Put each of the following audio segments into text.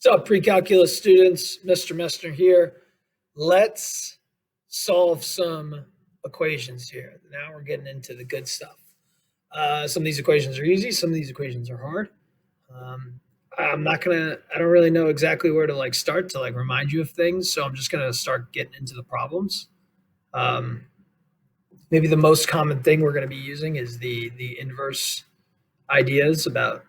What's up, pre-calculus students? Mr. Messner here. Let's solve some equations here. Now we're getting into the good stuff. Some of these equations are easy. Some of these equations are hard. I don't really know exactly where to start to remind you of things. So I'm just gonna start getting into the problems. Um, Maybe the most common thing we're gonna be using is the inverse ideas about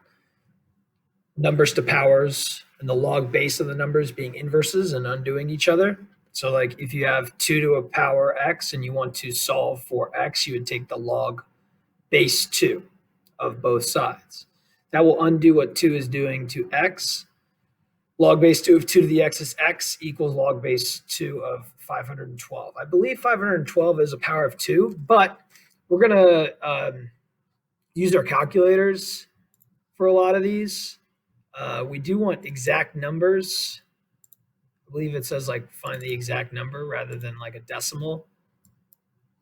numbers to powers and the log base of the numbers being inverses and undoing each other. So like if you have 2 to a power x and you want to solve for x, you would take the log base 2 of both sides. That will undo what 2 is doing to x. Log base 2 of 2 to the x is x equals log base 2 of 512. I believe 512 is a power of 2, but we're going to use our calculators for a lot of these. We do want exact numbers. I believe it says find the exact number rather than a decimal.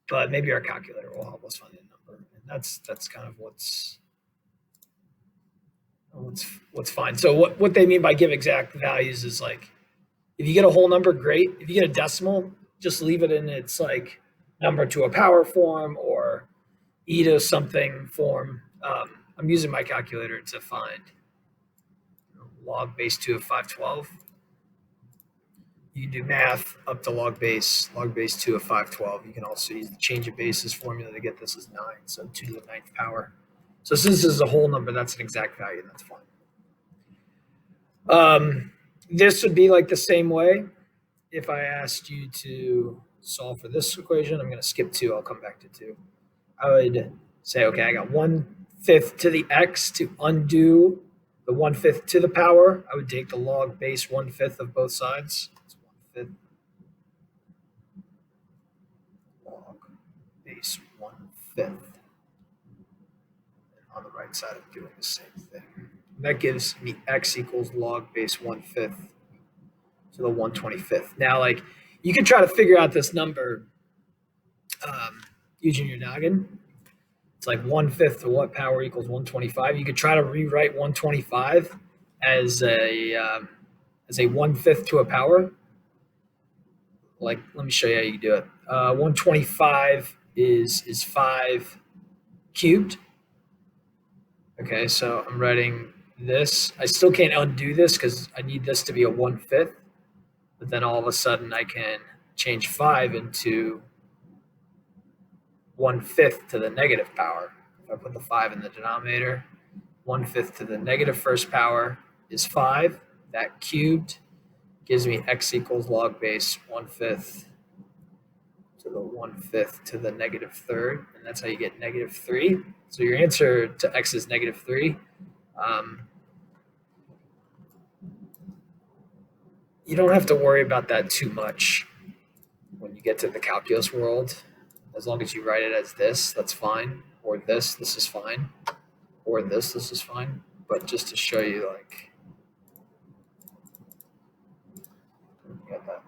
But maybe our calculator will help us find the number. And that's kind of what's fine. So what they mean by give exact values is if you get a whole number, great. If you get a decimal, just leave it in its number to a power form or e to something form. I'm using my calculator to find log base 2 of 512. You can do math up to log base 2 of 512. You can also use the change of bases formula to get this as 9, so 2 to the 9th power. So since this is a whole number, that's an exact value, that's fine. This would be the same way if I asked you to solve for this equation. I'm going to skip 2. I'll come back to 2. I would say, okay, I got 1/5 to the x to undo the 1/5 to the power. I would take the log base 1/5 of both sides. It's 1/5 log base 1/5. And on the right side, I'm doing the same thing. And that gives me x equals log base 1/5 to the 1/25. Now, you can try to figure out this number using your noggin. It's 1/5 to what power equals 125. You could try to rewrite 125 as a 1/5 to a power. Let me show you how you do it. 125 is 5 cubed. Okay, so I'm writing this. I still can't undo this because I need this to be a 1/5. But then all of a sudden I can change 5 into 1/5 to the negative power. If I put the 5 in the denominator, 1/5 to the negative first power is 5. That cubed gives me x equals log base 1/5 to the 1/5 to the negative third. And that's how you get -3. So your answer to x is -3. You don't have to worry about that too much when you get to the calculus world. As long as you write it as this, that's fine. Or this is fine. Or this is fine. But just to show you, get that.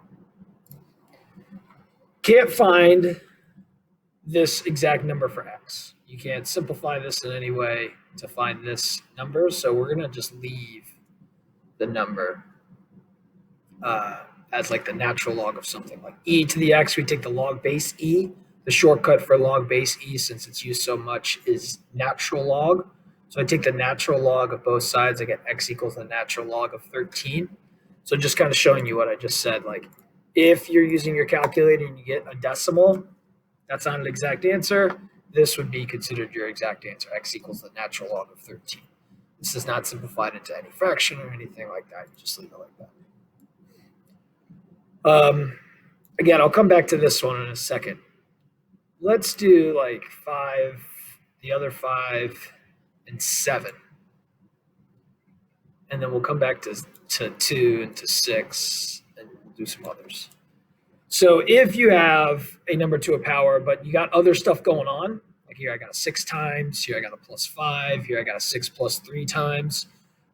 Can't find this exact number for x. You can't simplify this in any way to find this number. So we're going to just leave the number as the natural log of something. Like e to the x, we take the log base e. The shortcut for log base e, since it's used so much, is natural log. So I take the natural log of both sides. I get x equals the natural log of 13. So just kind of showing you what I just said. If you're using your calculator and you get a decimal, that's not an exact answer. This would be considered your exact answer. X equals the natural log of 13. This is not simplified into any fraction or anything like that. You just leave it like that. Again, I'll come back to this one in a second. Let's do 5, the other 5, and 7. And then we'll come back to 2 and to 6 and do some others. So if you have a number to a power, but you got other stuff going on, here I got a 6 times, here I got a +5, here I got a 6 plus 3 times.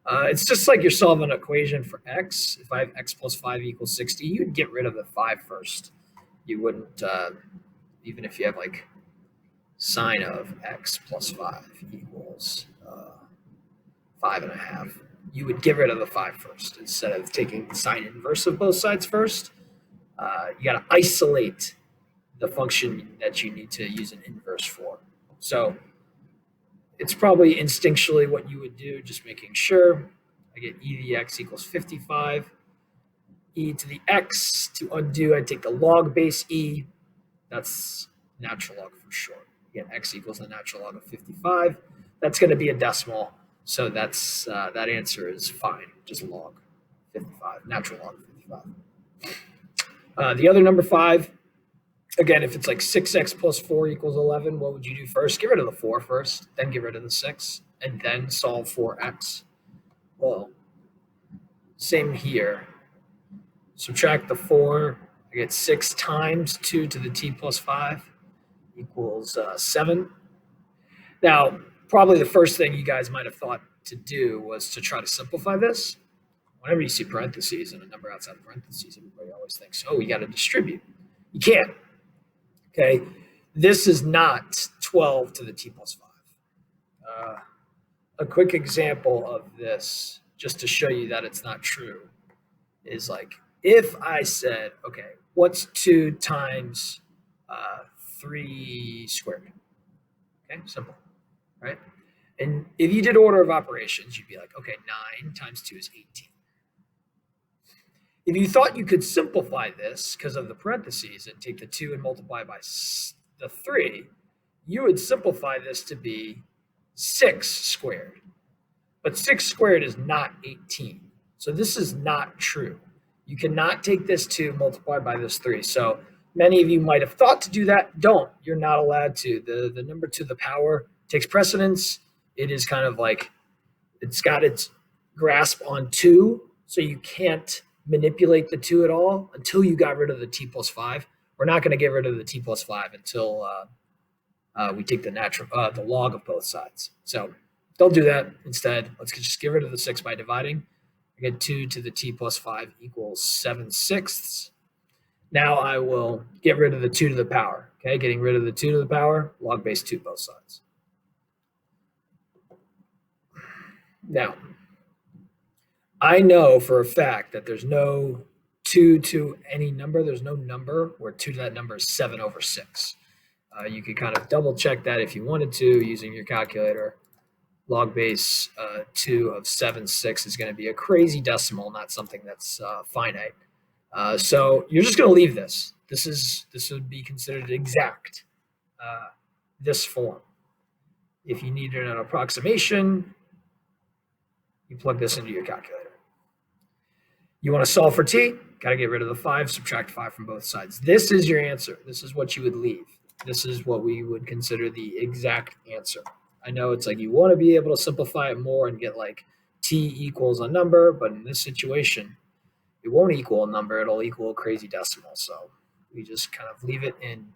It's just like you're solving an equation for x. If I have x plus 5 equals 60, you'd get rid of the 5 first. You wouldn't, even if you have sine of x plus 5 equals 5.5. you would get rid of the 5 first instead of taking the sign inverse of both sides first. You got to isolate the function that you need to use an inverse for. So it's probably instinctually what you would do, just making sure. I get e to the x equals 55. E to the x, to undo, I take the log base e. That's natural log for short. Again, x equals the natural log of 55. That's going to be a decimal, so that's that answer is fine. Just log 55, natural log of 55. The other number 5, again, if it's like 6x plus 4 equals 11, what would you do first? Get rid of the 4 first, then get rid of the 6, and then solve for x. Well, same here. Subtract the 4, I get 6 times 2 to the t plus 5 equals 7. Now, probably the first thing you guys might have thought to do was to try to simplify this. Whenever you see parentheses and a number outside of parentheses, everybody always thinks, oh, you got to distribute. You can't. Okay, this is not 12 to the t plus 5. A quick example of this, just to show you that it's not true, is like if I said, okay, what's 2 times 3 squared? Okay, simple, right? And if you did order of operations, you'd be like, okay, 9 times 2 is 18. If you thought you could simplify this because of the parentheses and take the 2 and multiply by the 3, you would simplify this to be 6 squared. But 6 squared is not 18. So this is not true. You cannot take this 2 multiplied by this 3. So many of you might have thought to do that. Don't. You're not allowed to. The number to the power takes precedence. It is kind of like it's got its grasp on 2, so you can't manipulate the 2 at all until you got rid of the t plus 5. We're not going to get rid of the t plus 5 until we take the log of both sides. So don't do that. Instead, let's just get rid of the 6 by dividing. I get 2 to the t plus 5 equals 7/6. Now I will get rid of the 2 to the power. Okay, getting rid of the 2 to the power, log base 2 both sides. Now, I know for a fact that there's no 2 to any number. There's no number where 2 to that number is 7/6. You could kind of double check that if you wanted to using your calculator. Log base 2 of 7/6 is going to be a crazy decimal, not something that's finite. So you're just going to leave this. This would be considered exact, this form. If you needed an approximation, you plug this into your calculator. You want to solve for t, got to get rid of the 5, subtract 5 from both sides. This is your answer. This is what you would leave. This is what we would consider the exact answer. I know it's like you want to be able to simplify it more and get like t equals a number, but in this situation, it won't equal a number. It'll equal a crazy decimal. So we just kind of leave it in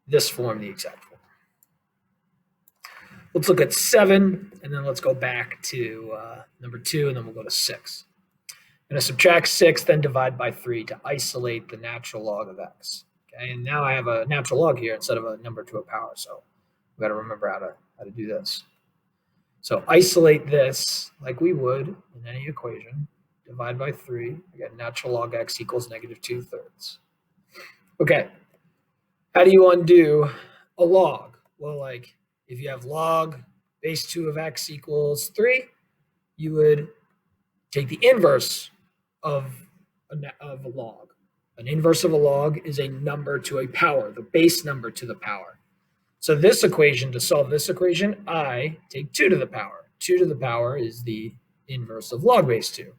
this form, the exact form. Let's look at 7, and then let's go back to number 2, and then we'll go to 6. I'm going to subtract 6, then divide by 3 to isolate the natural log of x. Okay, and now I have a natural log here instead of a number to a power, so we've got to remember how to do this. So isolate this like we would in any equation. Divide by 3. I get natural log x equals -2/3. Okay, how do you undo a log? Well, like if you have log base 2 of x equals 3, you would take the inverse of a log. An inverse of a log is a number to a power, the base number to the power. So this equation, to solve this equation, I take 2 to the power. 2 to the power is the inverse of log base 2.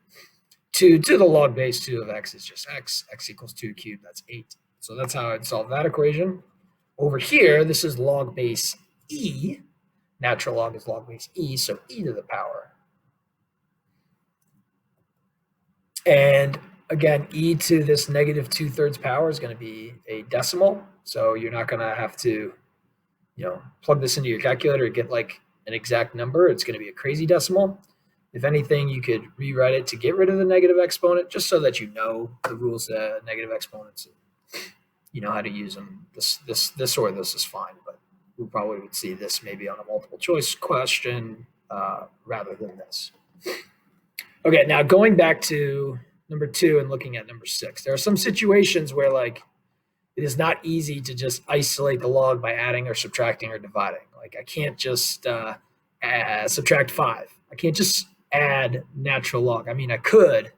2 to the log base 2 of x is just x. X equals 2 cubed, that's 8. So that's how I'd solve that equation. Over here, this is log base e. Natural log is log base e, so e to the power. And again, e to this -2/3 power is going to be a decimal. So you're not going to have to, plug this into your calculator and get like an exact number. It's going to be a crazy decimal. If anything, you could rewrite it to get rid of the negative exponent, just so that you know the rules of negative exponents. You know how to use them. This or this is fine, but we probably would see this maybe on a multiple choice question rather than this. Okay, now going back to number 2 and looking at number 6, there are some situations where like it is not easy to just isolate the log by adding or subtracting or dividing. Like I can't just subtract 5. I can't just add natural log. I mean, I could.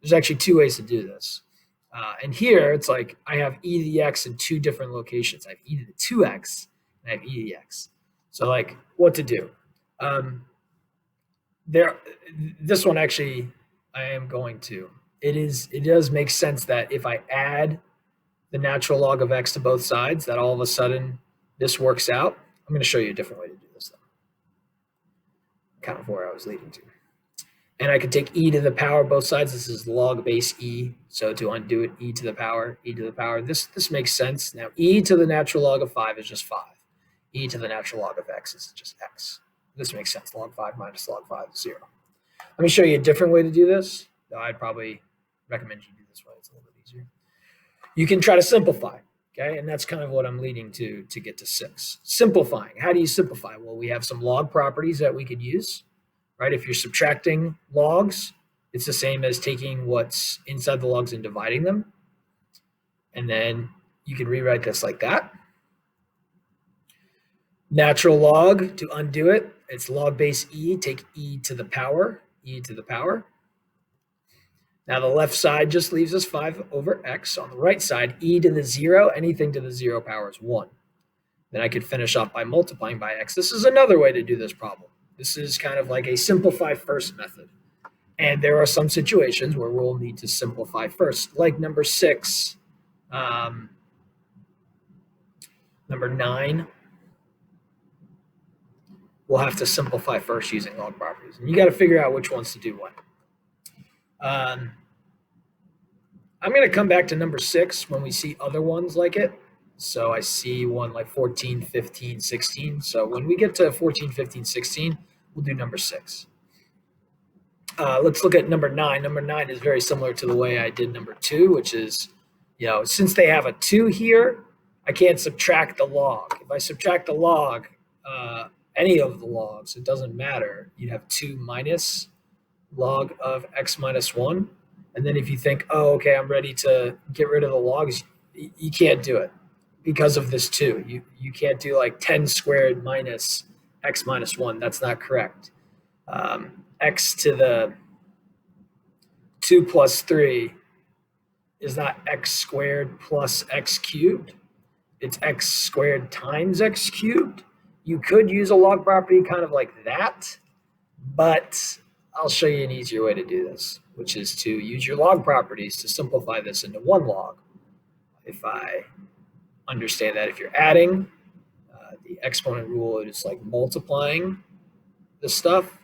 There's actually 2 ways to do this. And here it's like I have e to the x in 2 different locations. I have e to the 2x and I have e to the x. So like what to do? This one actually I am going to. It does make sense that if I add the natural log of x to both sides, that all of a sudden this works out. I'm going to show you a different way to do this though. Kind of where I was leading to. And I could take e to the power both sides. This is log base e. So to undo it, e to the power, e to the power. This makes sense. Now e to the natural log of 5 is just 5. E to the natural log of x is just x. This makes sense. Log 5 minus log 5 is 0. Let me show you a different way to do this. I'd probably recommend you do this way. It's a little bit easier. You can try to simplify, okay? And that's kind of what I'm leading to get to 6. Simplifying. How do you simplify? Well, we have some log properties that we could use, right? If you're subtracting logs, it's the same as taking what's inside the logs and dividing them. And then you can rewrite this like that. Natural log, to undo it, it's log base e, take e to the power, e to the power. Now the left side just leaves us 5 over x. On the right side, e to the 0, anything to the 0 power is 1. Then I could finish off by multiplying by x. This is another way to do this problem. This is kind of like a simplify first method. And there are some situations where we'll need to simplify first, like number 6, number 9. We'll have to simplify first using log properties. And you got to figure out which ones to do what. I'm going to come back to number 6 when we see other ones like it. So I see one like 14, 15, 16. So when we get to 14, 15, 16, we'll do number 6. Let's look at number 9. Number 9 is very similar to the way I did number 2, which is, since they have a 2 here, I can't subtract the log. If I subtract the log, any of the logs, it doesn't matter. You'd have 2 minus log of x minus 1. And then if you think, oh, okay, I'm ready to get rid of the logs, you can't do it because of this 2. You can't do like 10 squared minus x minus 1. That's not correct. X to the 2 plus 3 is not x squared plus x cubed. It's x squared times x cubed. You could use a log property kind of like that, but I'll show you an easier way to do this, which is to use your log properties to simplify this into one log. If I understand that if you're adding, the exponent rule is like multiplying the stuff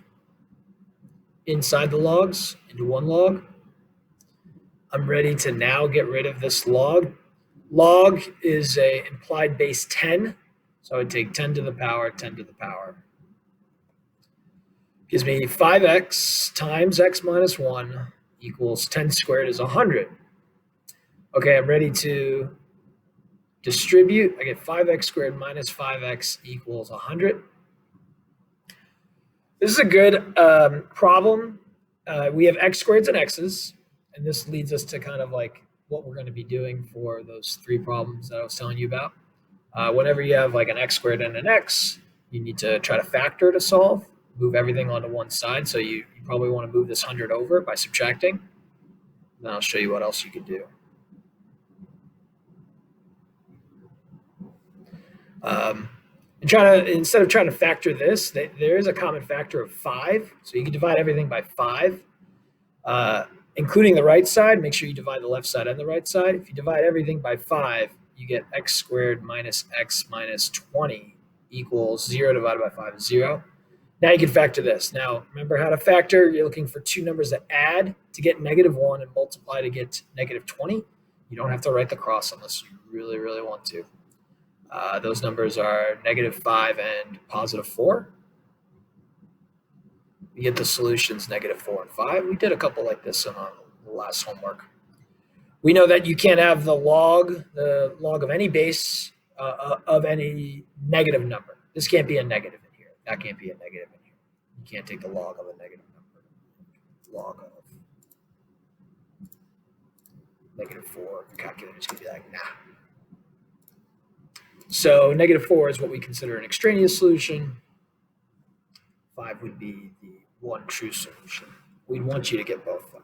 inside the logs into one log. I'm ready to now get rid of this log. Log is a implied base 10. So I would take 10 to the power, 10 to the power. Gives me 5x times x minus 1 equals 10 squared is 100. Okay, I'm ready to distribute. I get 5x squared minus 5x equals 100. This is a good problem. We have x squareds and x's, and this leads us to kind of like what we're going to be doing for those 3 problems that I was telling you about. Whenever you have like an x squared and an x, you need to try to factor to solve, move everything onto one side. So you probably want to move this 100 over by subtracting. Then I'll show you what else you can do. Instead of trying to factor this, there is a common factor of 5. So you can divide everything by 5, including the right side. Make sure you divide the left side and the right side. If you divide everything by 5, you get x squared minus x minus 20 equals 0 divided by 5 is 0. Now you can factor this. Now, remember how to factor. You're looking for 2 numbers that add to get -1 and multiply to get -20. You don't have to write the cross unless you really, really want to. Those numbers are -5 and +4. We get the solutions -4 and 5. We did a couple like this on the last homework. We know that you can't have the log of any base of any negative number. This can't be a negative in here. That can't be a negative in here. You can't take the log of a negative number. log of -4. The calculator's going to be like, nah. So -4 is what we consider an extraneous solution. 5 would be the one true solution. We'd want you to get both of them.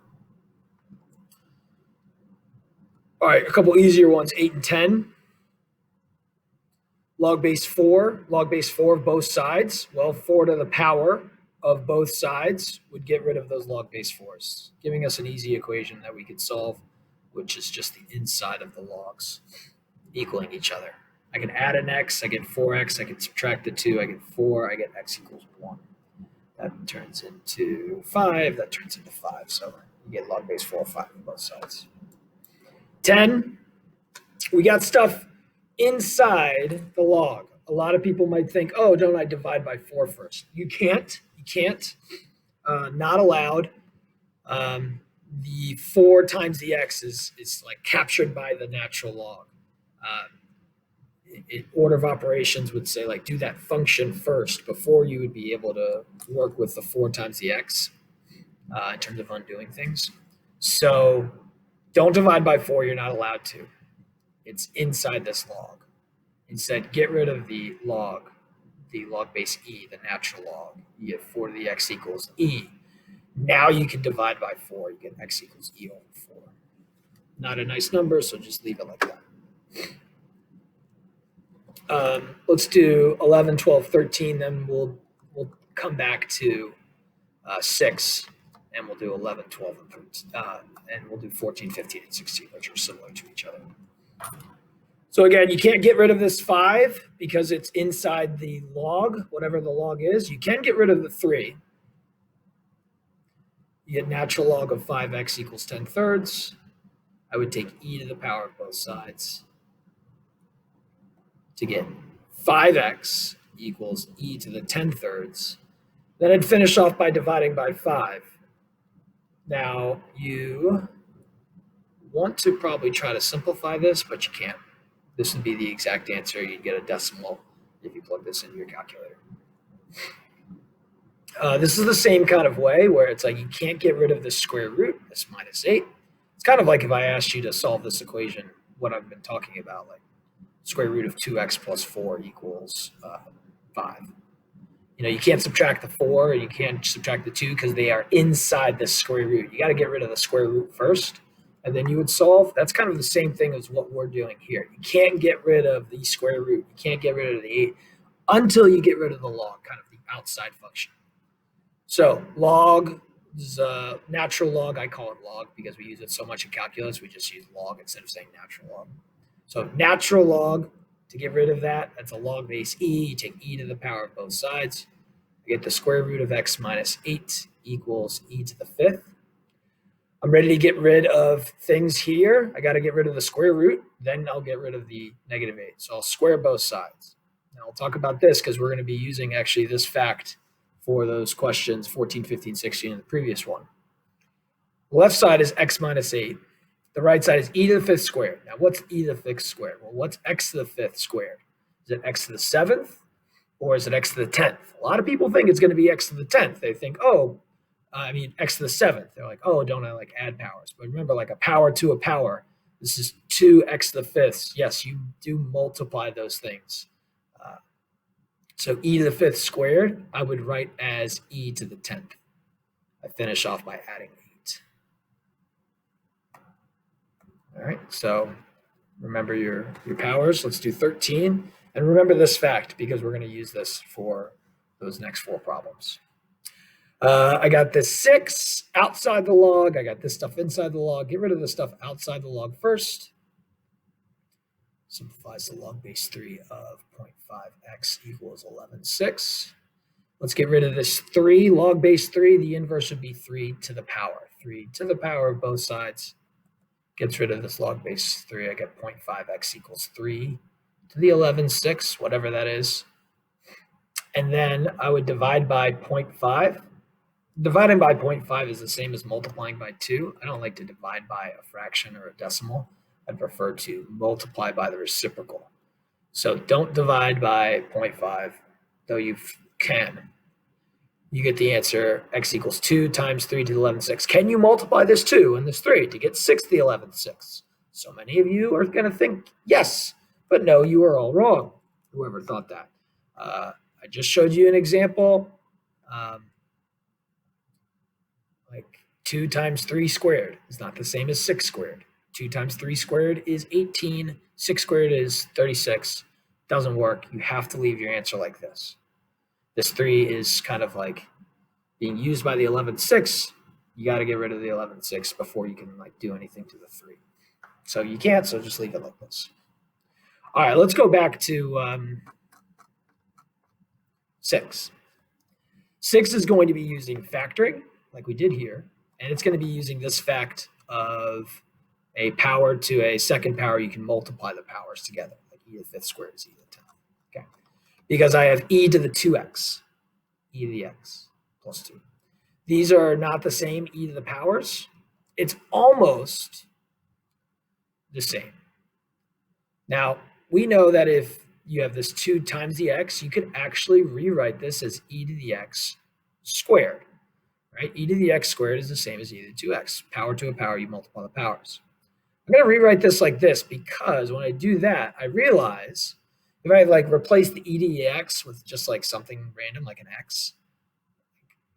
All right, a couple easier ones, 8 and 10. Log base 4 of both sides. Well, 4 to the power of both sides would get rid of those log base 4s, giving us an easy equation that we could solve, which is just the inside of the logs equaling each other. I can add an x, I get 4x, I can subtract the 2, I get 4, I get x equals 1. That turns into 5, that turns into 5. So you get log base 4 of 5 on both sides. 10, we got stuff inside the log. A lot of people might think, oh, don't I divide by 4 first? You can't. Not allowed. The 4 times the x is like captured by the natural log. Order of operations would say, like, do that function first before you would be able to work with the 4 times the x in terms of undoing things. So don't divide by 4. You're not allowed to. It's inside this log. Instead, get rid of the log base e, the natural log. You get 4 to the x equals e. Now you can divide by 4. You get x equals e over 4. Not a nice number, so just leave it like that. Let's do 11, 12, 13, then we'll come back to 6, and we'll do 11, 12, and 13, and we'll do 14, 15, and 16, which are similar to each other. So again, you can't get rid of this 5 because it's inside the log, whatever the log is. You can get rid of the 3. You get natural log of 5x equals 10/3. I would take e to the power of both sides to get 5x equals e to the 10/3. Then I'd finish off by dividing by 5. Now, you want to probably try to simplify this, but you can't. This would be the exact answer. You'd get a decimal if you plug this into your calculator. This is the same kind of way where it's like you can't get rid of the square root, this -8. It's kind of like if I asked you to solve this equation, what I've been talking about, like square root of 2x plus 4 equals 5. You can't subtract the 4, and you can't subtract the 2 because they are inside the square root. You got to get rid of the square root first, and then you would solve. That's kind of the same thing as what we're doing here. You can't get rid of the square root. You can't get rid of the 8 until you get rid of the log, kind of the outside function. So log is a natural log. I call it log because we use it so much in calculus. We just use log instead of saying natural log. So natural log, to get rid of that, that's a log base e. You take e to the power of both sides. You get the square root of x minus 8 equals e to the 5th. I'm ready to get rid of things here. I got to get rid of the square root. Then I'll get rid of the -8. So I'll square both sides. Now I'll talk about this because we're going to be using actually this fact for those questions 14, 15, 16 in the previous one. The left side is x minus 8. The right side is e to the 5th squared. Now what's e to the 5th squared? Well, what's x to the 5th squared? Is it x to the 7th or is it x to the 10th? A lot of people think it's going to be x to the 10th. They think, x to the 7th. They're like, oh, don't I like add powers? But remember, like a power to a power, this is 2x to the 5th. Yes, you do multiply those things. So e to the 5th squared, I would write as e to the 10th. I finish off by adding 8. All right, so remember your powers. Let's do 13. And remember this fact because we're going to use this for those next 4 problems. I got this 6 outside the log. I got this stuff inside the log. Get rid of the stuff outside the log first. Simplifies the log base 3 of 0.5x equals 11/6. Let's get rid of this 3. Log base 3, the inverse would be 3 to the power. 3 to the power of both sides. Gets rid of this log base 3. I get 0.5x equals 3 to the 11/6, whatever that is. And then I would divide by 0.5. Dividing by 0.5 is the same as multiplying by 2. I don't like to divide by a fraction or a decimal. I prefer to multiply by the reciprocal. So don't divide by 0.5, though you can. you get the answer x equals 2 times 3 to the 11th 6. Can you multiply this 2 and this 3 to get 6 to the 11th 6? So many of you are going to think yes, but no, you are all wrong. Whoever thought that. I just showed you an example. Like 2 times 3 squared is not the same as 6 squared. 2 times 3 squared is 18. 6 squared is 36. Doesn't work. You have to leave your answer like this. This 3 is kind of like being used by the 11th 6. You got to get rid of the 11th 6 before you can like do anything to the 3. So you can't, so just leave it like this. All right, let's go back to 6. 6 is going to be using factoring, like we did here, and it's going to be using this fact of a power to a second power. You can multiply the powers together, like e to the 5th squared is e to the 10th. Okay, because I have e to the 2x, e to the x plus 2. These are not the same e to the powers. It's almost the same. Now, we know that if you have this 2 times the x, you could actually rewrite this as e to the x squared, right? E to the x squared is the same as e to the 2x. Power to a power, you multiply the powers. I'm going to rewrite this like this because when I do that, I realize if I like replace the e to the x with just like something random like an x,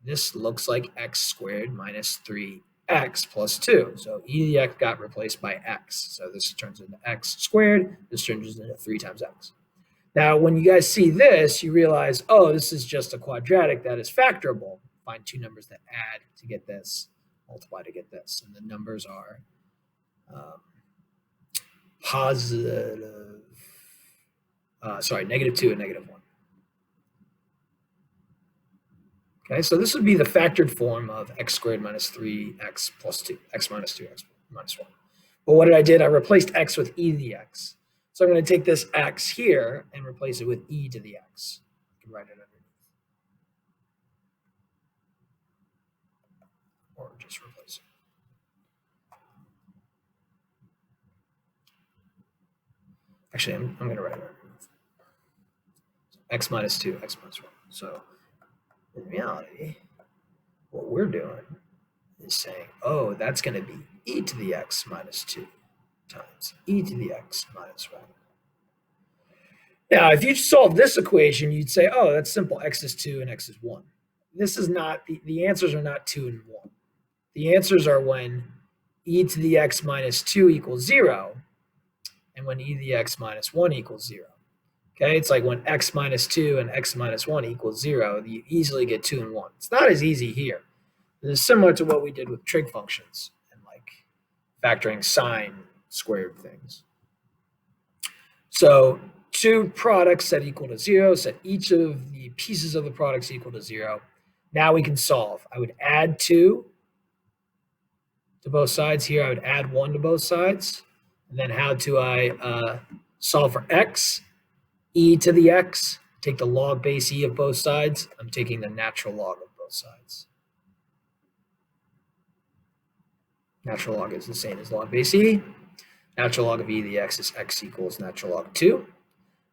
this looks like x squared minus 3x plus 2. So e to the x got replaced by x. So this turns into x squared. This turns into 3 times x. Now, when you guys see this, you realize, oh, this is just a quadratic that is factorable. Find 2 numbers that add to get this, multiply to get this. And the numbers are negative 2 and negative 1. Okay, so this would be the factored form of x squared minus 3x plus 2, x minus 2, x minus 1. But what did I did? I replaced x with e to the x. So I'm going to take this x here and replace it with e to the x. I can write it underneath. Or just replace it. Actually, I'm going to write it underneath. X minus 2, x minus 1. So in reality, what we're doing is saying, oh, that's going to be e to the x minus 2 times e to the x minus 1. Now, if you solve this equation, you'd say, oh, that's simple. X is 2 and x is 1. This is not, the answers are not 2 and 1. The answers are when e to the x minus 2 equals 0 and when e to the x minus 1 equals 0. Okay, it's like when x minus 2 and x minus 1 equals 0, you easily get 2 and 1. It's not as easy here. It's similar to what we did with trig functions and like factoring sine squared things. So 2 products set equal to 0, set each of the pieces of the products equal to 0. Now we can solve. I would add 2 to both sides here. I would add 1 to both sides. And then how do I solve for x? E to the x, take the log base e of both sides. I'm taking the natural log of both sides. Natural log is the same as log base e. Natural log of e to the x is x equals natural log 2.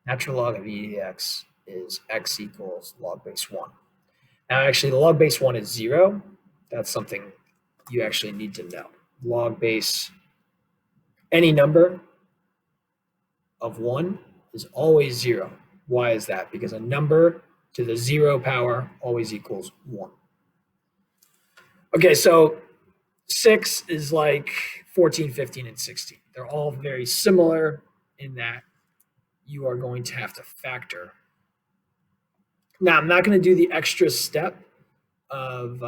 Natural log of e to the x is x equals log base 1. Now, actually, the log base 1 is 0. That's something you actually need to know. Log base, any number of 1 is always 0. Why is that? Because a number to the 0 power always equals 1. Okay, so 6 is like 14, 15, and 16. They're all very similar in that you are going to have to factor. Now, I'm not going to do the extra step of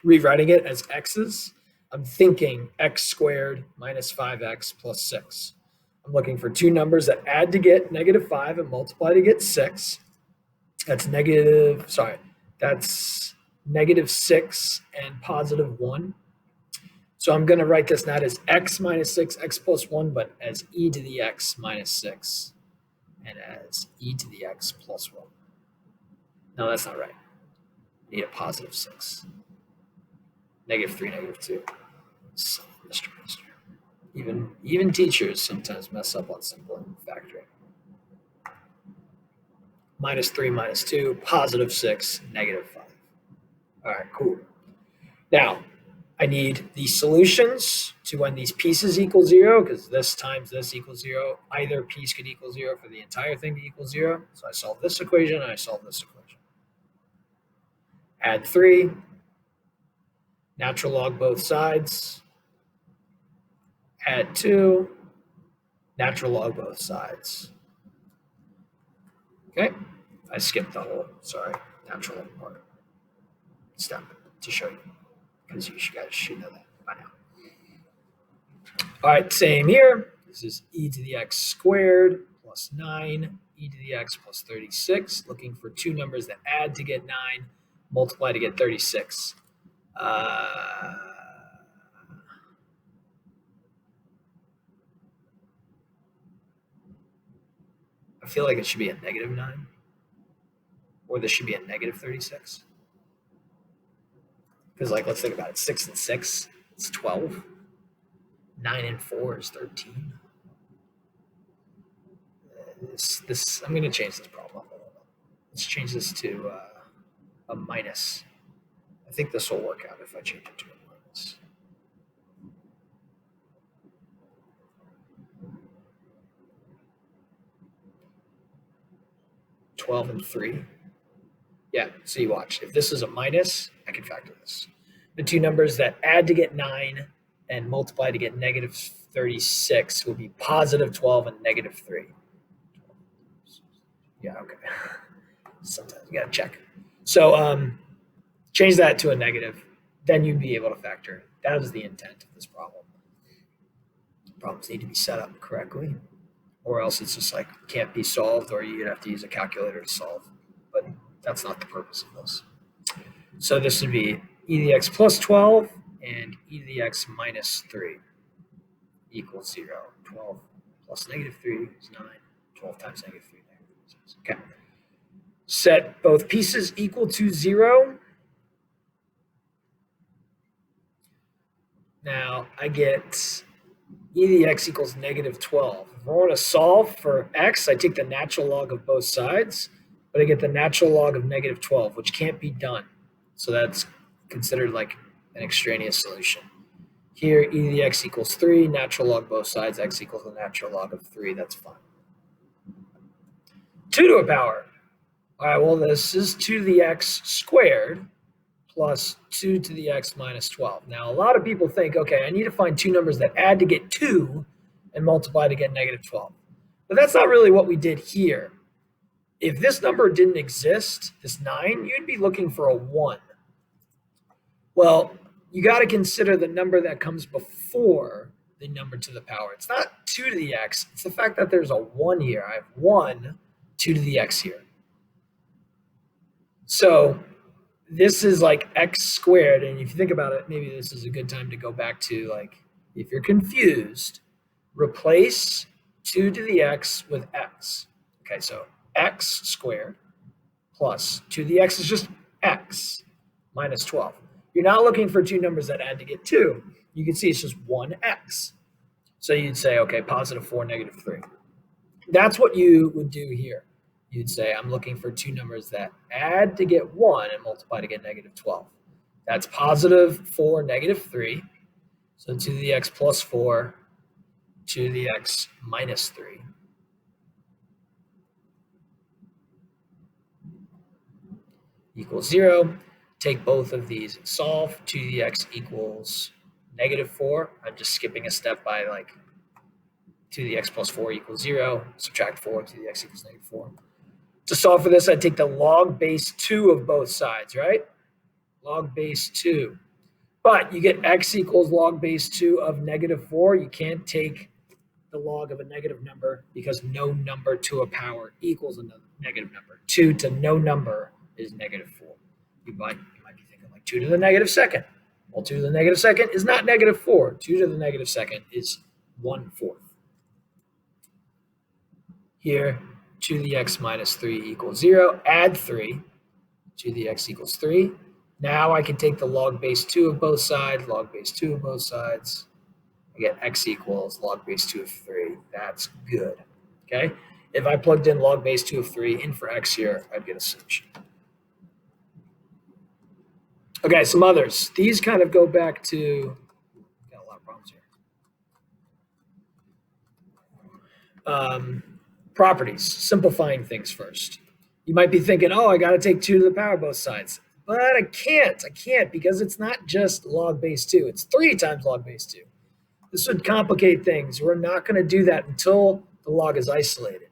rewriting it as x's. I'm thinking x squared minus 5x plus 6. I'm looking for 2 numbers that add to get negative 5 and multiply to get 6. That's negative 6 and positive 1. So I'm going to write this not as x minus 6, x plus 1, but as e to the x minus 6 and as e to the x plus 1. No, that's not right. I need a positive 6. Negative 3, negative 2. So, Mr. Minister. Even teachers sometimes mess up on simple factoring. minus 3 minus 2, positive 6, negative 5. All right, cool. Now, I need the solutions to when these pieces equal 0, because this times this equals 0. Either piece could equal 0 for the entire thing to equal 0. So I solve this equation and I solve this equation. Add 3, natural log both sides. Add 2, natural log both sides. Okay, I skipped the whole, natural log part step to show you, because you guys should know that by now. All right, same here. This is e to the x squared plus 9, e to the x plus 36, looking for two numbers that add to get 9, multiply to get 36. I feel like it should be a negative 9, or this should be a negative 36. Because, like, let's think about it. 6 and 6, it's 12. 9 and 4 is 13. I'm going to change this problem up a little bit. Let's change this to a minus. I think this will work out if I change it to a minus. $12 and 3. Yeah, so you watch. If this is a minus, I can factor this. The two numbers that add to get 9 and multiply to get negative 36 will be positive 12 and negative 3. Yeah, okay. Sometimes you got to check. So change that to a negative. Then you'd be able to factor it. That is the intent of this problem. Problems need to be set up correctly, or else it's just like can't be solved, or you'd have to use a calculator to solve. But that's not the purpose of this. So this would be e to the x plus 12 and e to the x minus 3 equals 0. 12 plus negative 3 is 9. 12 times negative 3, negative 6. Okay. Set both pieces equal to 0. Now I get e to the x equals negative 12. If I want to solve for x, I take the natural log of both sides, but I get the natural log of negative 12, which can't be done. So that's considered like an extraneous solution. Here, e to the x equals 3, natural log both sides, x equals the natural log of 3. That's fine. 2 to a power. All right, well, this is 2 to the x squared plus 2 to the x minus 12. Now, a lot of people think, okay, I need to find two numbers that add to get 2 and multiply to get negative 12. But that's not really what we did here. If this number didn't exist, this 9, you'd be looking for a 1. Well, you got to consider the number that comes before the number to the power. It's not 2 to the x. It's the fact that there's a 1 here. I have 1, 2 to the x here. So this is like x squared. And if you think about it, maybe this is a good time to go back to, like, if you're confused, replace 2 to the x with x. Okay, so x squared plus 2 to the x is just x minus 12. You're not looking for two numbers that add to get 2. You can see it's just 1x. So you'd say, okay, positive 4, negative 3. That's what you would do here. You'd say, I'm looking for two numbers that add to get 1 and multiply to get negative 12. That's positive 4, negative 3. So 2 to the x plus 4, 2 to the x minus 3. Equals 0. Take both of these and solve. 2 to the x equals negative 4. I'm just skipping a step by, like, 2 to the x plus 4 equals 0. Subtract 4, 2 to the x equals negative 4. To solve for this, I'd take the log base 2 of both sides, right? Log base 2. But you get x equals log base 2 of negative 4. You can't take the log of a negative number because no number to a power equals a negative number. 2 to no number is negative 4. You might be thinking, like, 2 to the negative second. Well, 2 to the negative second is not negative 4. 2 to the negative second is 1/4. Here, 2 to the x minus 3 equals 0. Add 3. 2 to the x equals 3. Now I can take the log base 2 of both sides, log base 2 of both sides. I get x equals log base 2 of 3. That's good. Okay? If I plugged in log base 2 of 3 in for x here, I'd get a solution. Okay, some others. These kind of go back to, got a lot of problems here. Properties, simplifying things first. You might be thinking, oh, I got to take 2 to the power both sides. But I can't because it's not just log base 2. It's 3 times log base 2. This would complicate things. We're not going to do that until the log is isolated.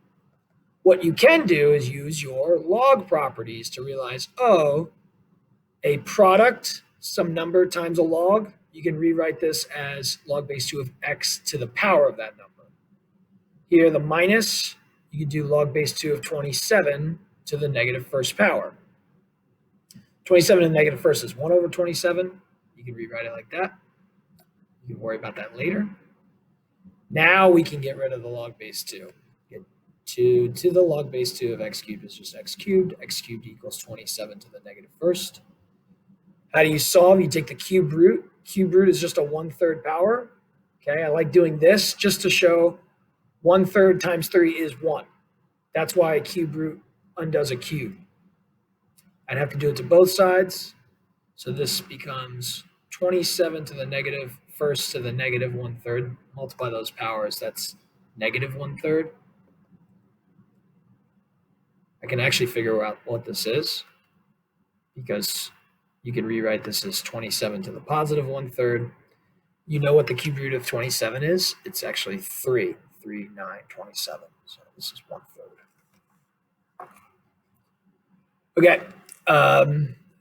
What you can do is use your log properties to realize, oh, a product, some number times a log, you can rewrite this as log base 2 of x to the power of that number. Here, the minus, you can do log base 2 of 27 to the negative first power. 27 to the negative first is 1 over 27. You can rewrite it like that. You can worry about that later. Now we can get rid of the log base 2. Get 2 to the log base 2 of x cubed is just x cubed. X cubed equals 27 to the negative first. How do you solve? You take the cube root. Cube root is just a 1/3 power. Okay, I like doing this just to show 1/3 times 3 is 1. That's why a cube root undoes a cube. I'd have to do it to both sides. So this becomes 27 to the negative first to the negative 1/3. Multiply those powers. That's negative 1/3. I can actually figure out what this is because you can rewrite this as 27 to the positive 1/3. You know what the cube root of 27 is? It's actually 3. 3, 9, 27. So this is 1/3. Okay.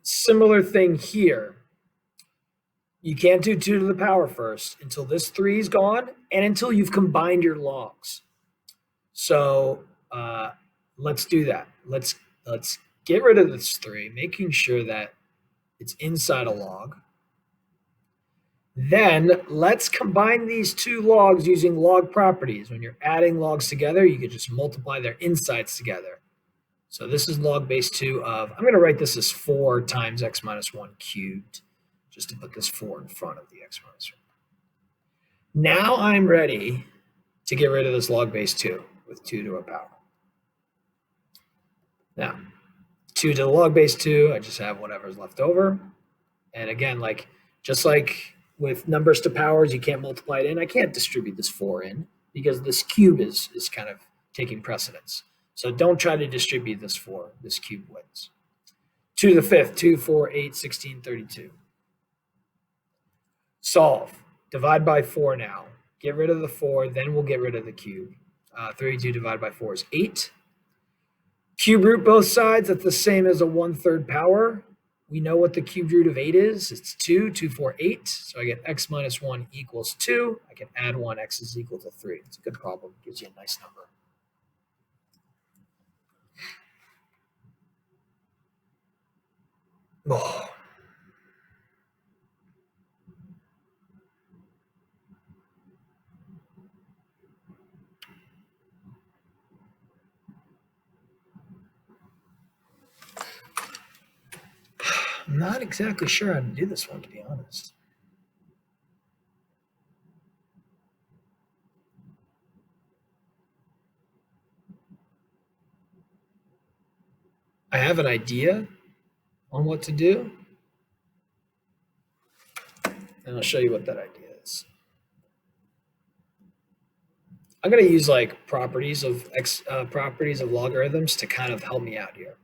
Similar thing here. You can't do 2 to the power first until this 3 is gone and until you've combined your logs. So let's do that. Let's get rid of this 3, making sure that it's inside a log. Then let's combine these 2 logs using log properties. When you're adding logs together, you can just multiply their insides together. So this is log base 2 of, I'm going to write this as 4 times x minus 1 cubed, just to put this 4 in front of the x minus 1. Now I'm ready to get rid of this log base 2 with 2 to a power. Now, 2 to the log base 2, I just have whatever's left over. And again, just like with numbers to powers, you can't multiply it in. I can't distribute this 4 in because this cube is kind of taking precedence. So don't try to distribute this 4. This cube wins. 2 to the 5th, 2, 4, 8, 16, 32. Solve. Divide by 4 now. Get rid of the 4, then we'll get rid of the cube. 32 divided by 4 is 8. Cube root both sides, that's the same as a 1/3 power. We know what the cube root of 8 is. It's 2, 2, 4, 8. So I get x minus 1 equals 2. I can add 1, x is equal to 3. It's a good problem. It gives you a nice number. Oh. I'm not exactly sure how to do this one, to be honest. I have an idea on what to do, and I'll show you what that idea is. I'm going to use properties of logarithms to kind of help me out here.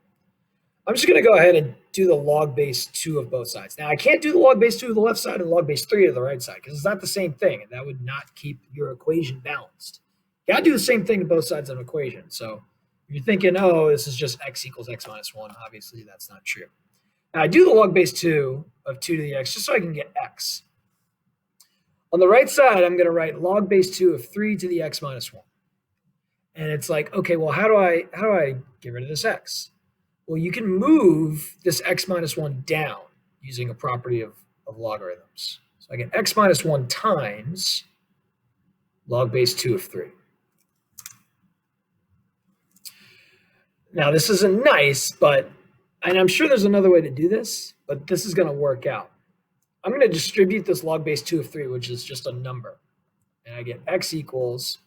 I'm just going to go ahead and do the log base 2 of both sides. Now, I can't do the log base 2 of the left side and log base 3 of the right side because it's not the same thing, and that would not keep your equation balanced. You got to do the same thing to both sides of an equation. So if you're thinking, oh, this is just x equals x minus 1, obviously that's not true. Now, I do the log base 2 of 2 to the x just so I can get x. On the right side, I'm going to write log base 2 of 3 to the x minus 1. And it's like, okay, well, how do I get rid of this x? Well, you can move this x minus 1 down using a property of logarithms. So I get x minus 1 times log base 2 of 3. Now, this isn't nice, and I'm sure there's another way to do this, but this is going to work out. I'm going to distribute this log base 2 of 3, which is just a number. And I get x equals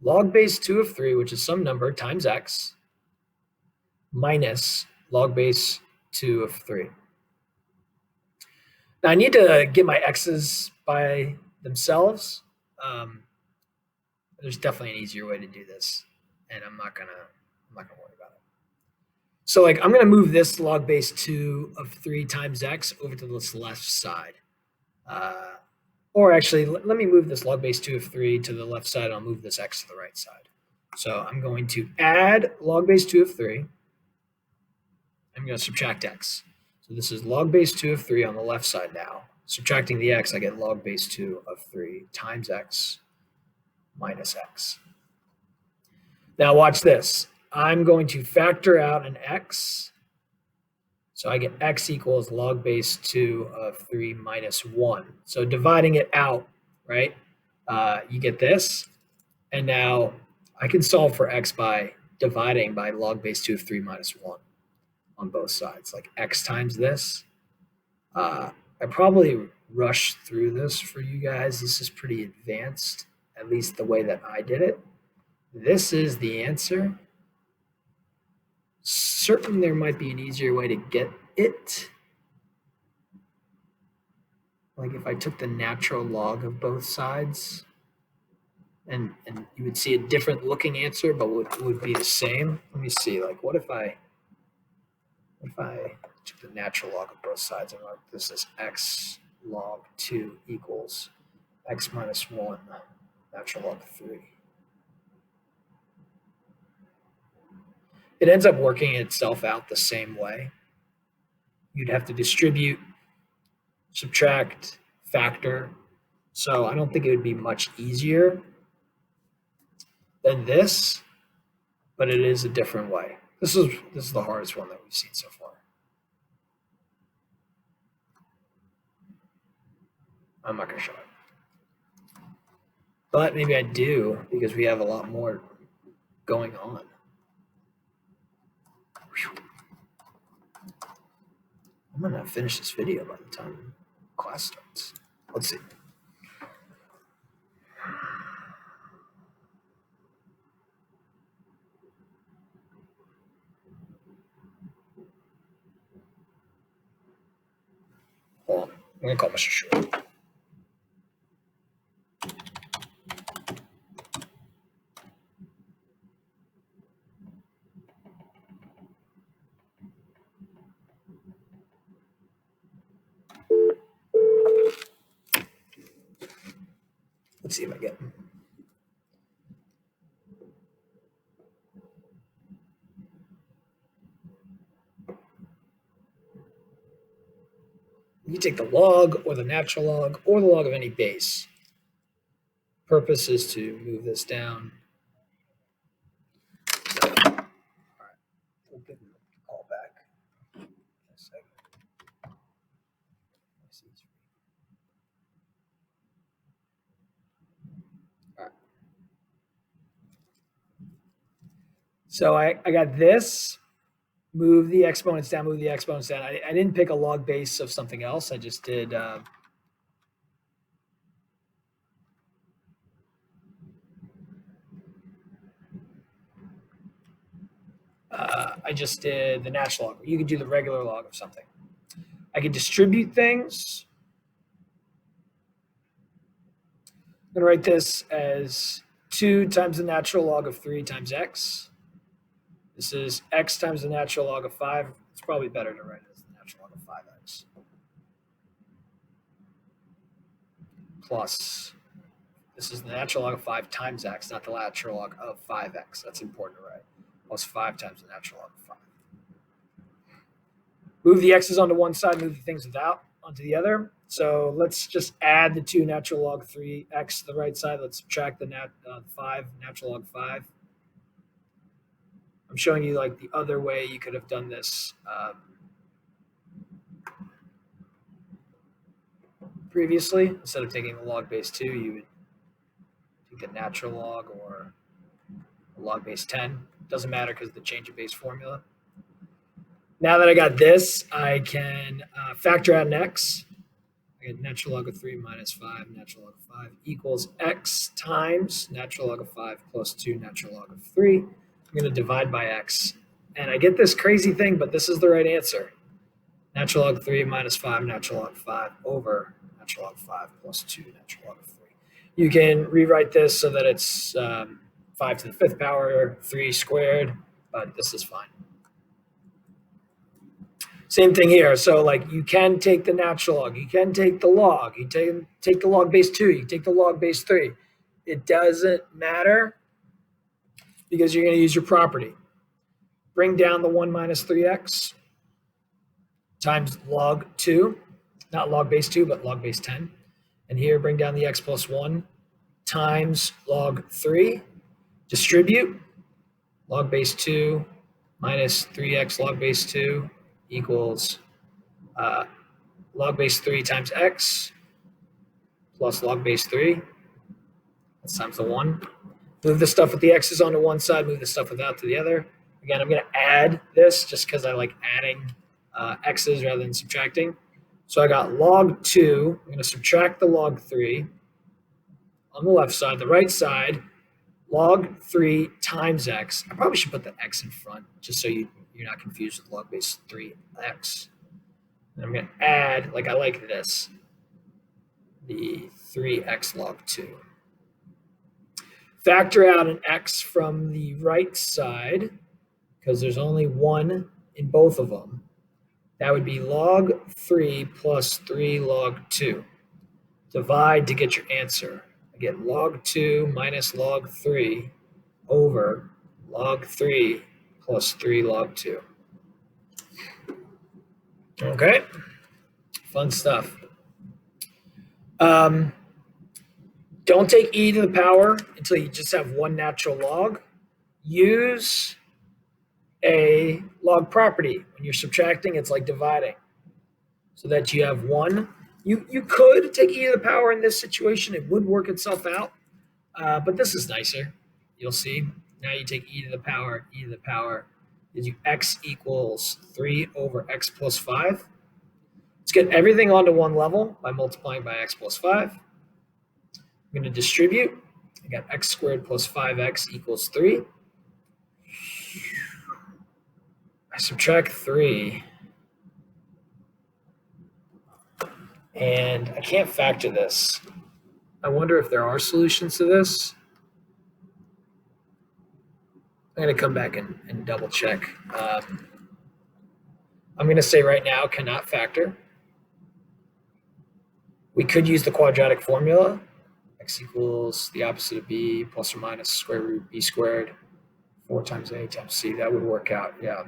log base 2 of 3, which is some number, times x, minus log base 2 of 3. Now I need to get my x's by themselves. There's definitely an easier way to do this, and I'm not gonna worry about it. So like I'm gonna move this log base 2 of 3 times x over to this left side. Or actually, let me move this log base 2 of 3 to the left side. I'll move this x to the right side. So I'm going to add log base 2 of 3. I'm going to subtract x. So this is log base 2 of 3 on the left side now. Subtracting the x, I get log base 2 of 3 times x minus x. Now watch this. I'm going to factor out an x. So I get x equals log base 2 of 3 minus 1. So dividing it out, right, you get this. And now I can solve for x by dividing by log base 2 of 3 minus 1 on both sides, like x times this. I probably rushed through this for you guys. This is pretty advanced, at least the way that I did it. This is the answer. Certain there might be an easier way to get it. Like if I took the natural log of both sides, and you would see a different looking answer, but would be the same. Let me see, like what if I took the natural log of both sides and mark this as x log 2 equals x minus 1 natural log 3. It ends up working itself out the same way. You'd have to distribute, subtract, factor. So I don't think it would be much easier than this, but it is a different way. This is the hardest one that we've seen so far. I'm not going to show it. But maybe I do, because we have a lot more going on. I'm going to finish this video by the time class starts. Let's see. Hold on. I'm going to call Mr. Short. Let's see if I get him. You take the log or the natural log or the log of any base. Purpose is to move this down. All right, we'll give him a call back in a second. All right. So I got this. Move the exponents down, move the exponents down. I didn't pick a log base of something else. I just did the natural log. You could do the regular log of something. I could distribute things. I'm going to write this as 2 times the natural log of 3 times x. This is x times the natural log of 5. It's probably better to write it as the natural log of 5x. Plus, this is the natural log of 5 times x, not the natural log of 5x. That's important to write. Plus 5 times the natural log of 5. Move the x's onto one side, move the things without onto the other. So let's just add the 2 natural log 3x to the right side. Let's subtract the 5 natural log 5. I'm showing you like the other way you could have done this previously. Instead of taking the log base 2, you would take the natural log or log base 10. Doesn't matter because of the change of base formula. Now that I got this, I can factor out an x. I get natural log of 3 minus 5 natural log of 5 equals x times natural log of 5 plus 2 natural log of 3. I'm going to divide by x. And I get this crazy thing, but this is the right answer. Natural log of 3 minus 5 natural log of 5 over natural log of 5 plus 2 natural log of 3. You can rewrite this so that it's 5 to the 5th power, 3 squared, but this is fine. Same thing here. So like you can take the natural log, you can take the log, you take the log base 2, you take the log base 3. It doesn't matter because you're going to use your property. Bring down the 1 minus 3x times log 2, not log base 2, but log base 10. And here bring down the x plus 1 times log 3. Distribute log base 2 minus 3x log base 2 equals log base 3 times x plus log base 3. That's times the 1. Move the stuff with the x's onto one side, move the stuff without to the other. Again, I'm going to add this just because I like adding x's rather than subtracting. So I got log 2. I'm going to subtract the log 3 on the left side. The right side, log 3 times x. I probably should put the x in front just so you're not confused with log base 3x. And I'm going to add, like I like this, the 3x log 2. Factor out an x from the right side because there's only one in both of them. That would be log 3 plus 3 log 2. Divide to get your answer. I get log 2 minus log 3 over log 3 plus 3 log 2. Okay, fun stuff. Don't take e to the power until you just have one natural log. Use a log property. When you're subtracting, it's like dividing. So that you have one. You could take e to the power in this situation. It would work itself out. But this is nicer. You'll see. Now you take e to the power gives you x equals 3 over x plus 5. Let's get everything onto one level by multiplying by x plus 5. I'm going to distribute. I got x squared plus 5x equals 3. I subtract 3. And I can't factor this. I wonder if there are solutions to this. I'm going to come back and double check. I'm going to say right now cannot factor. We could use the quadratic formula. X equals the opposite of b plus or minus square root b squared 4 times a times c. That would work out, yeah.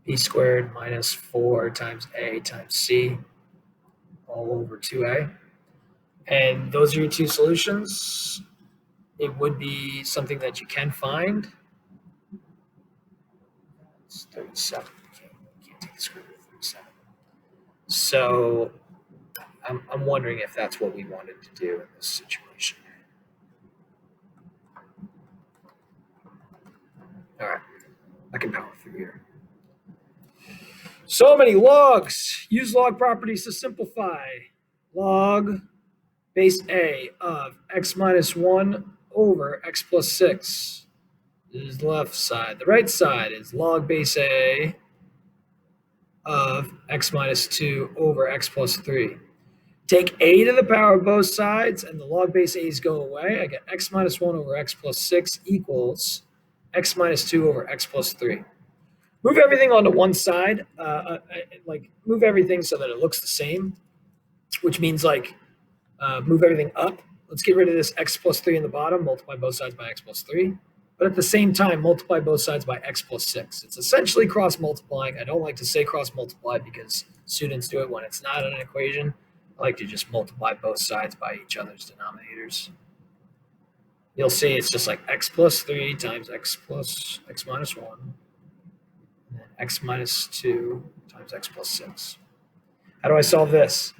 B squared minus 4 times a times c all over 2a. And those are your two solutions. It would be something that you can find. It's 37. Can't take the square root of 37. So I'm wondering if that's what we wanted to do in this situation. All right, I can power through here. So many logs. Use log properties to simplify. Log base a of x minus 1 over x plus 6. This is the left side. The right side is log base a of x minus 2 over x plus 3. Take a to the power of both sides, and the log base a's go away. I get x minus 1 over x plus 6 equals x minus 2 over x plus 3. Move everything onto one side, like move everything so that it looks the same, which means like move everything up. Let's get rid of this x plus 3 in the bottom, multiply both sides by x plus 3. But at the same time, multiply both sides by x plus 6. It's essentially cross-multiplying. I don't like to say cross-multiply because students do it when it's not an equation. I like to just multiply both sides by each other's denominators. You'll see it's just like x plus 3 times x minus 1. And then x minus 2 times x plus 6. How do I solve this?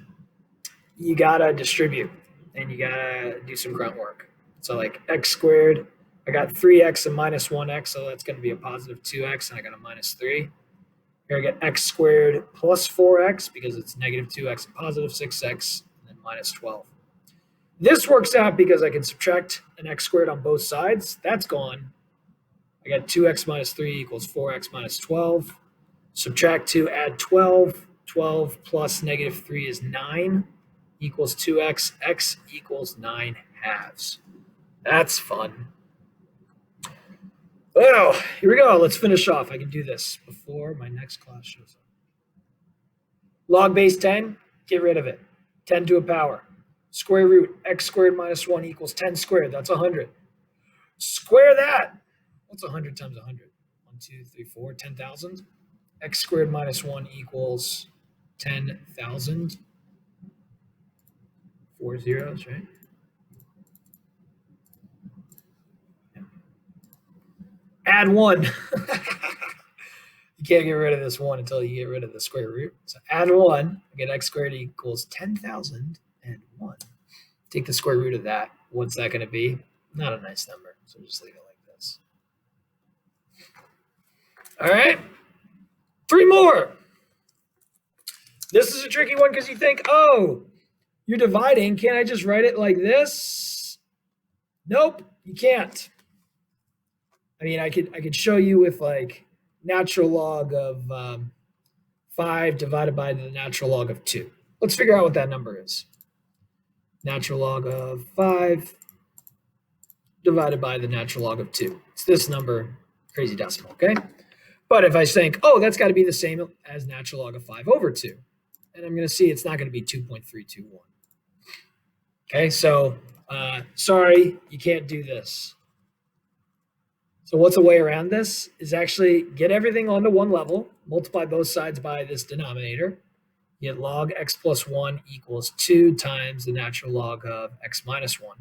You gotta distribute and you gotta do some grunt work. So like x squared, I got 3x and minus 1x, so that's gonna be a positive 2x, and I got a minus 3. You're Here I get x squared plus 4x because it's negative 2x and positive 6x, and then minus 12. This works out because I can subtract an x squared on both sides. That's gone. I got 2x minus 3 equals 4x minus 12. Subtract 2, add 12. 12 plus negative 3 is 9 equals 2x. X equals 9 halves. That's fun. Well, here we go. Let's finish off. I can do this before my next class shows up. Log base 10, get rid of it. 10 to a power. Square root x squared minus 1 equals 10 squared. That's 100. Square that. What's 100 times 100? 1, 2, 3, 4, 10,000. X squared minus 1 equals 10,000. 4 zeros, right? Add 1. You can't get rid of this 1 until you get rid of the square root. So add 1. I get x squared equals 10,001. Take the square root of that. What's that going to be? Not a nice number. So just leave it like this. All right. 3 more. This is a tricky one because you think, oh, you're dividing. Can't I just write it like this? Nope, you can't. I mean, I could show you with like natural log of 5 divided by the natural log of 2. Let's figure out what that number is. Natural log of 5 divided by the natural log of 2. It's this number, crazy decimal, okay? But if I think, oh, that's got to be the same as natural log of 5 over 2. And I'm going to see it's not going to be 2.321. Okay, so sorry, you can't do this. So what's a way around this is actually get everything onto one level, multiply both sides by this denominator. You get log x plus 1 equals 2 times the natural log of x minus 1.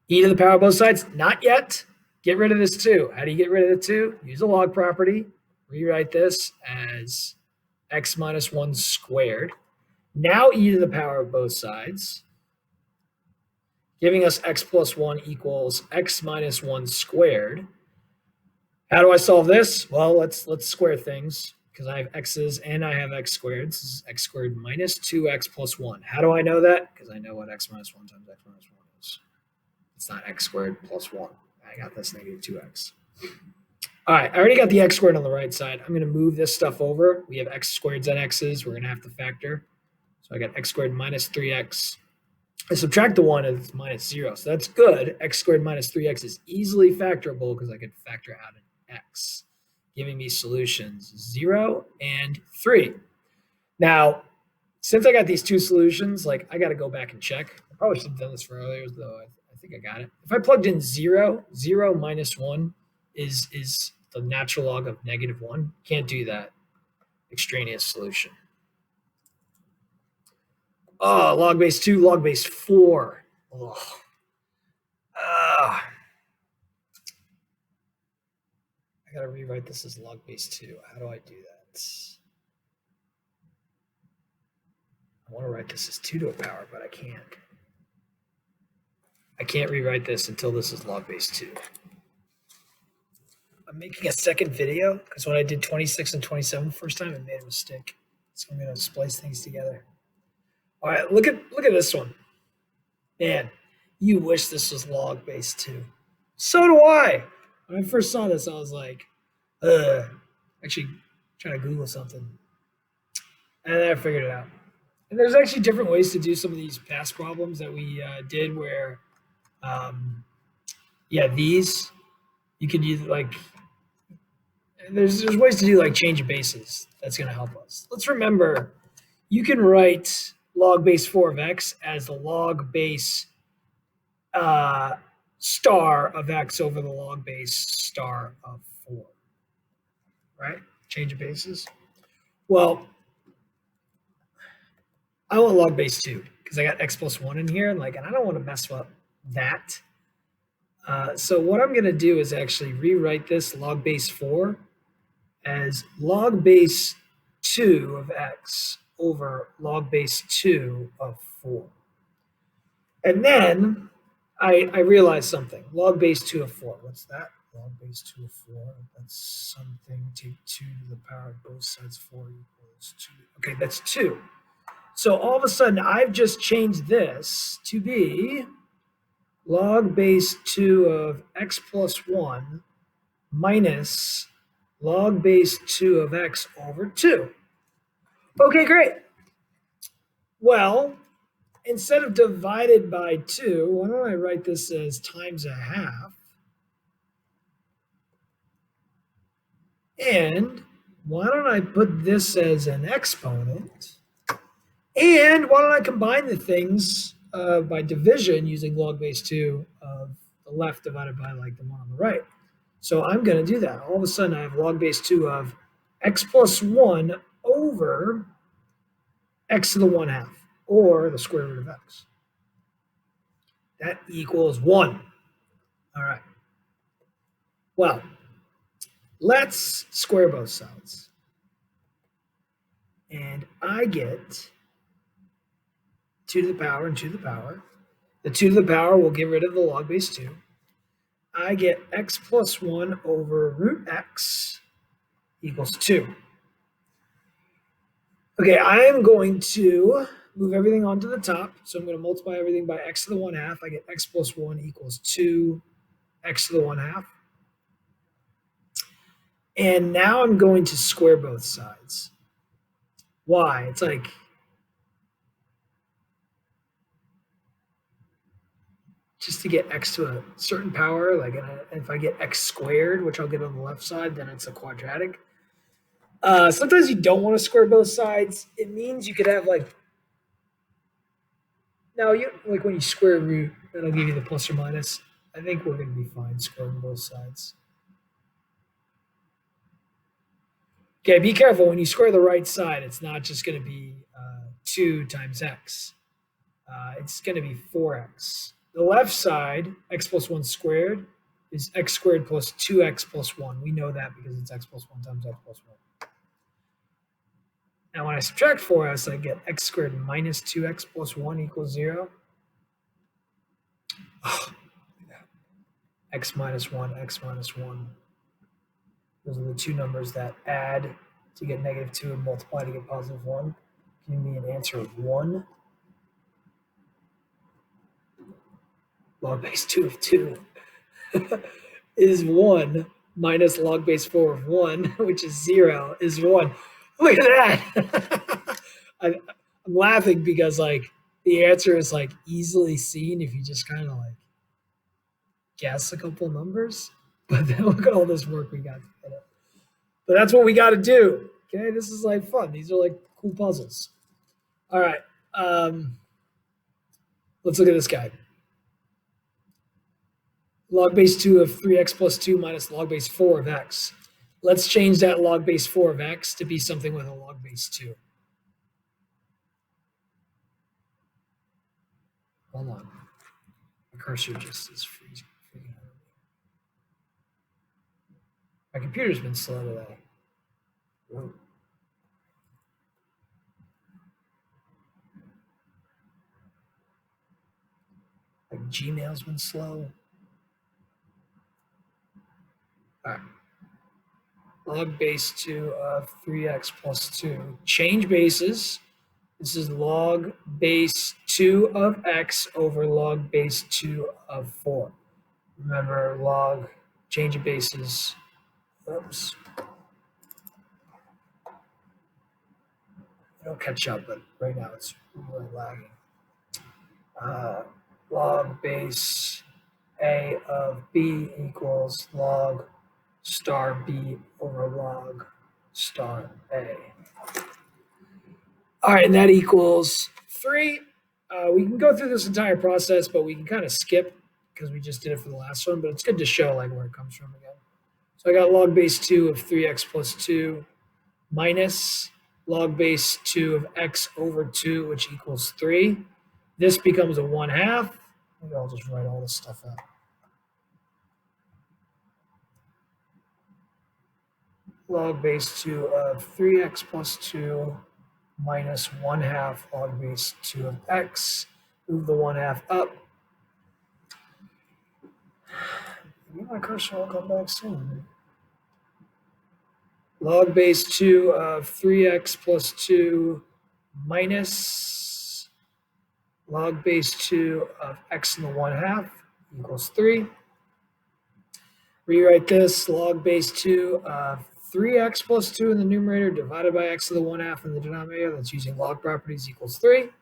E to the power of both sides, not yet. Get rid of this 2. How do you get rid of the 2? Use a log property. Rewrite this as x minus 1 squared. Now e to the power of both sides, giving us x plus 1 equals x minus 1 squared. How do I solve this? Well, let's square things because I have x's and I have x squared. This is x squared minus 2x plus 1. How do I know that? Because I know what x minus 1 times x minus 1 is. It's not x squared plus 1. I got this negative 2x. All right, I already got the x squared on the right side. I'm going to move this stuff over. We have x squareds and x's. We're going to have to factor. So I got x squared minus 3x. I subtract the 1, it's minus 0. So that's good. X squared minus 3x is easily factorable because I could factor out an x, giving me solutions 0 and 3. Now, since I got these two solutions, like I got to go back and check. I probably should have done this for earlier, though I think I got it. If I plugged in 0, 0 minus 1 is the natural log of negative 1. Can't do that. Extraneous solution. Oh, log base 2, log base 4. Oh. I got to rewrite this as log base 2. How do I do that? I want to write this as 2 to a power, but I can't. I can't rewrite this until this is log base 2. I'm making a second video because when I did 26 and 27 the first time, I made a mistake. So I'm going to splice things together. All right, look at this one. Man, you wish this was log base 2. So do I. When I first saw this, I was like, actually trying to Google something. And then I figured it out. And there's actually different ways to do some of these past problems that we did where, these, you could use like, there's ways to do like change of bases. That's going to help us. Let's remember, you can write log base 4 of x as the log base star of x over the log base star of 4, right? Change of bases. Well, I want log base 2 because I got x plus 1 in here, and I don't want to mess up that. So what I'm going to do is actually rewrite this log base 4 as log base 2 of x over log base 2 of 4. And then I realized something. Log base 2 of 4. What's that? log base 2 of 4. That's something. Take 2 to the power of both sides. 4 equals 2. Okay, that's 2. So all of a sudden, I've just changed this to be log base 2 of x plus 1 minus log base 2 of x over 2. Okay, great. Well, instead of divided by 2, why don't I write this as times a half? And why don't I put this as an exponent? And why don't I combine the things by division using log base 2 of the left divided by like the one on the right? So I'm going to do that. All of a sudden, I have log base 2 of x plus 1 over x to the 1 half, or the square root of x. That equals 1. All right. Well, let's square both sides. And I get 2 to the power and 2 to the power. The 2 to the power will get rid of the log base 2. I get x plus 1 over root x equals 2. Okay, I am going to move everything onto the top. So I'm going to multiply everything by x to the 1 half. I get x plus 1 equals 2 x to the 1 half. And now I'm going to square both sides. Why? It's like, just to get x to a certain power, like if I get x squared, which I'll get on the left side, then it's a quadratic. Sometimes you don't want to square both sides. It means you could have like, now you like when you square root, that'll give you the plus or minus. I think we're going to be fine squaring both sides. Okay, be careful when you square the right side. It's not just going to be 2 times x. It's going to be 4x. The left side, x plus 1 squared, is x squared plus 2x plus 1. We know that because it's x plus 1 times x plus 1. Now, when I subtract 4x, I get x squared minus 2x plus 1 equals 0. Oh, x minus 1, x minus 1. Those are the two numbers that add to get negative 2 and multiply to get positive 1. Give me an answer of 1. Log base 2 of 2 is 1 minus log base 4 of 1, which is 0, is 1. Look at that. I'm laughing because like the answer is like easily seen if you just kind of like guess a couple numbers. But then look at all this work we got to get it. But that's what we got to do. Okay, this is like fun. These are like cool puzzles. All right. Let's look at this guy. Log base 2 of 3x plus 2 minus log base 4 of x. Let's change that log base 4 of x to be something with a log base 2. Hold on. My cursor just is freezing out of me. My computer's been slow today. Whoa. Like Gmail's been slow. All right. Log base 2 of 3x plus 2. Change bases. This is log base 2 of x over log base 2 of 4. Remember, log, change of bases. Oops. It'll catch up, but right now it's really lagging. Log base a of b equals log star b over log star a. All right, and that equals 3. We can go through this entire process, but we can kind of skip because we just did it for the last one, but it's good to show like where it comes from again. So I got log base 2 of 3x plus 2 minus log base 2 of x over 2, which equals 3. This becomes a 1/2. Maybe I'll just write all this stuff out. Log base 2 of 3x plus 2 minus 1/2 log base 2 of x. Move the 1/2 up. My cursor will come back soon. Log base 2 of 3x plus 2 minus log base 2 of x in the 1/2 equals 3. Rewrite this, log base 2 of 3x plus 2 in the numerator divided by x to the 1/2 in the denominator. That's using log properties equals 3.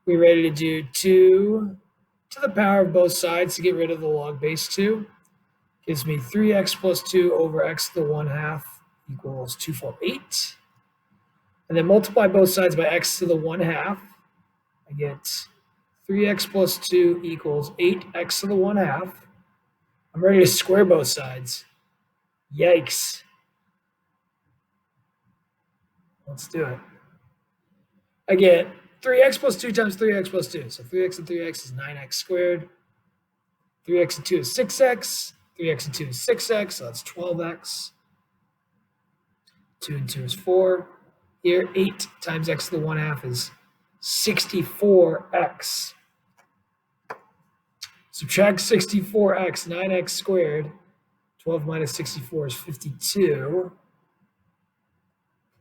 We're ready to do 2 to the power of both sides to get rid of the log base 2. Gives me 3x plus 2 over x to the 1/2 equals 248. And then multiply both sides by x to the 1/2. I get 3x plus 2 equals 8x to the 1/2. I'm ready to square both sides. Yikes. Let's do it. I get 3x plus 2 times 3x plus 2. So 3x and 3x is 9x squared. 3x and 2 is 6x. 3x and 2 is 6x, so that's 12x. 2 and 2 is 4. Here, 8 times x to the 1/2 is 64x. Subtract 64x, 9x squared. 12 minus 64 is 52.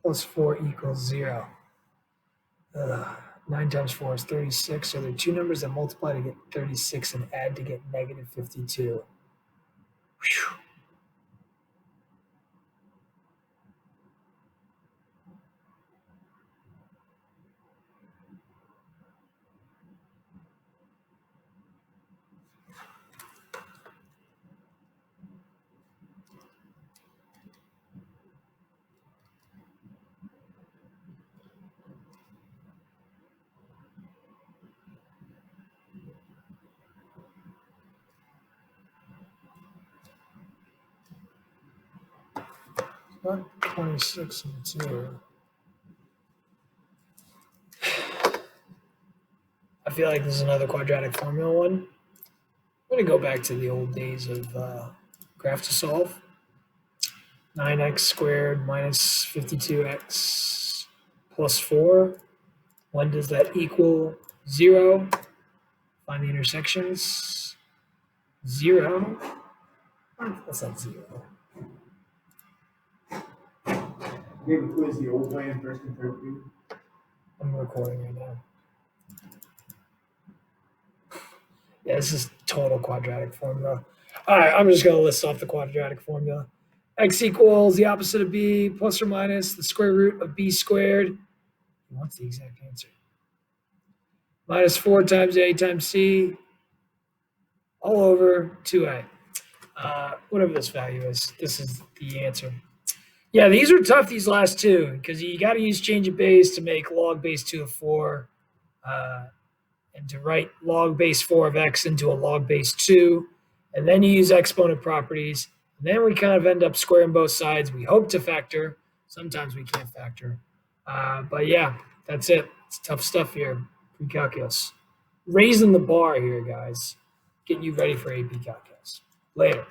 Plus 4 equals 0. 9 times 4 is 36. So there are two numbers that multiply to get 36 and add to get negative 52. Whew. Not 26 and 2. I feel like this is another quadratic formula one. I'm going to go back to the old days of graph to solve. 9x squared minus 52x plus 4. When does that equal 0? Find the intersections. 0. That's not 0. Maybe quiz the old way and first and third period. I'm recording right now. Yeah, this is total quadratic formula. All right, I'm just going to list off the quadratic formula. X equals the opposite of b plus or minus the square root of b squared. What's the exact answer? Minus 4 times a times c all over 2a. Whatever this value is, this is the answer. Yeah, these are tough, these last two, because you got to use change of base to make log base 2 of 4, and to write log base 4 of x into a log base 2, and then you use exponent properties, and then we kind of end up squaring both sides. We hope to factor. Sometimes we can't factor. But yeah, that's it. It's tough stuff here, pre-calculus. Raising the bar here, guys. Getting you ready for AP calculus. Later.